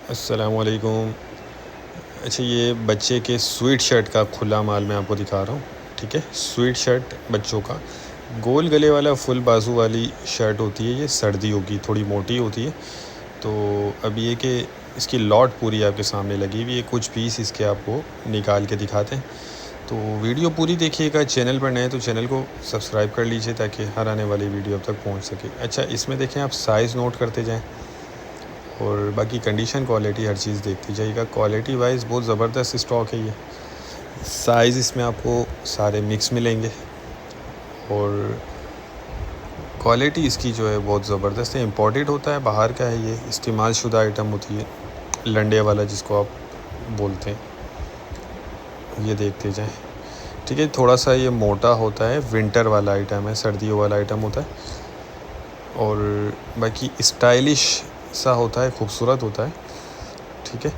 अस्सलामुअलैकुम। अच्छा, ये बच्चे के स्वेट शर्ट का खुला माल मैं आपको दिखा रहा हूँ। ठीक है, स्वेट शर्ट बच्चों का गोल गले वाला फुल बाजू वाली शर्ट होती है। ये सर्दियों की थोड़ी मोटी होती है। तो अब ये कि इसकी लॉट पूरी आपके सामने लगी हुई है, कुछ पीस इसके आपको निकाल के दिखाते हैं। तो वीडियो पूरी देखिएगा। चैनल पर नए तो चैनल को सब्सक्राइब कर लीजिए ताकि हर आने वाली वीडियो अब तक पहुँच सके। अच्छा, इसमें देखें आप साइज़ नोट करते जाएँ और बाकी कंडीशन क्वालिटी हर चीज़ देखती जाइएगा। क्वालिटी वाइज बहुत ज़बरदस्त स्टॉक है ये। साइज़ इसमें आपको सारे मिक्स मिलेंगे और क्वालिटी इसकी जो है बहुत ज़बरदस्त है। इम्पोर्टेड होता है, बाहर का है ये, इस्तेमाल शुदा आइटम होती है, लंडे वाला जिसको आप बोलते हैं। ये देखते जाएँ। ठीक है, थोड़ा सा ये मोटा होता है, विंटर वाला आइटम है, सर्दियों वाला आइटम होता है और बाकी स्टाइलिश सा होता है, खूबसूरत होता है। ठीक है।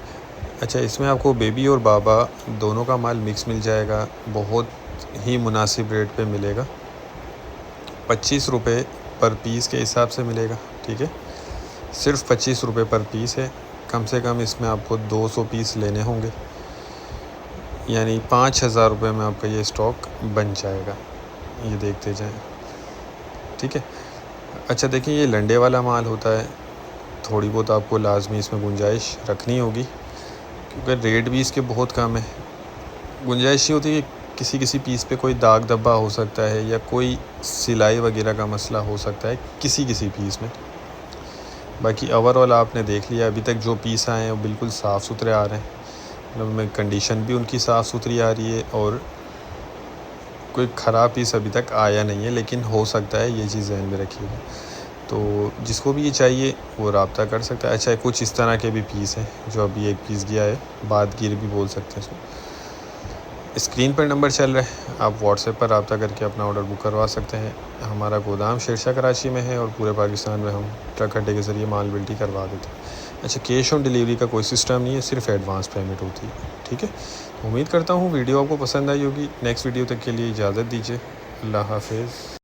अच्छा, इसमें आपको बेबी और बाबा दोनों का माल मिक्स मिल जाएगा, बहुत ही मुनासिब रेट पे मिलेगा। 25 रुपये पर पीस के हिसाब से मिलेगा। ठीक है, सिर्फ 25 रुपये पर पीस है। कम से कम इसमें आपको 200 पीस लेने होंगे, यानी 5,000 रुपये में आपका ये स्टॉक बन जाएगा। ये देखते जाएं। ठीक है। अच्छा देखिए, ये लंडे वाला माल होता है, थोड़ी बहुत आपको लाजमी इसमें गुंजाइश रखनी होगी क्योंकि रेट भी इसके बहुत कम है। गुंजाइश ये होती है कि किसी किसी पीस पे कोई दाग धब्बा हो सकता है या कोई सिलाई वगैरह का मसला हो सकता है किसी किसी पीस में। बाकी ओवरऑल आपने देख लिया, अभी तक जो पीस आए हैं वो बिल्कुल साफ़ सुथरे आ रहे हैं, मतलब में कंडीशन भी उनकी साफ़ सुथरी आ रही है और कोई ख़राब पीस अभी तक आया नहीं है, लेकिन हो सकता है, ये चीज़ ज़हन में रखिएगा। तो जिसको भी ये चाहिए वो रब्ता कर सकता है। अच्छा, कुछ इस तरह के भी पीस हैं जो अभी एक पीस गया है, बादगिर भी बोल सकते हैं इसको। स्क्रीन पर नंबर चल रहा है, आप व्हाट्सएप पर रब्ता करके अपना ऑर्डर बुक करवा सकते हैं। हमारा गोदाम शेरशाह कराची में है और पूरे पाकिस्तान में हम ट्रक अड्डे के ज़रिए माल बिल्टी करवा देते हैं। अच्छा, कैश ऑन डिलीवरी का कोई सिस्टम नहीं है, सिर्फ एडवांस पेमेंट होती है। ठीक है, उम्मीद करता हूँ वीडियो आपको पसंद आई होगी। नेक्स्ट वीडियो तक के लिए इजाज़त दीजिए। अल्लाह हाफिज़।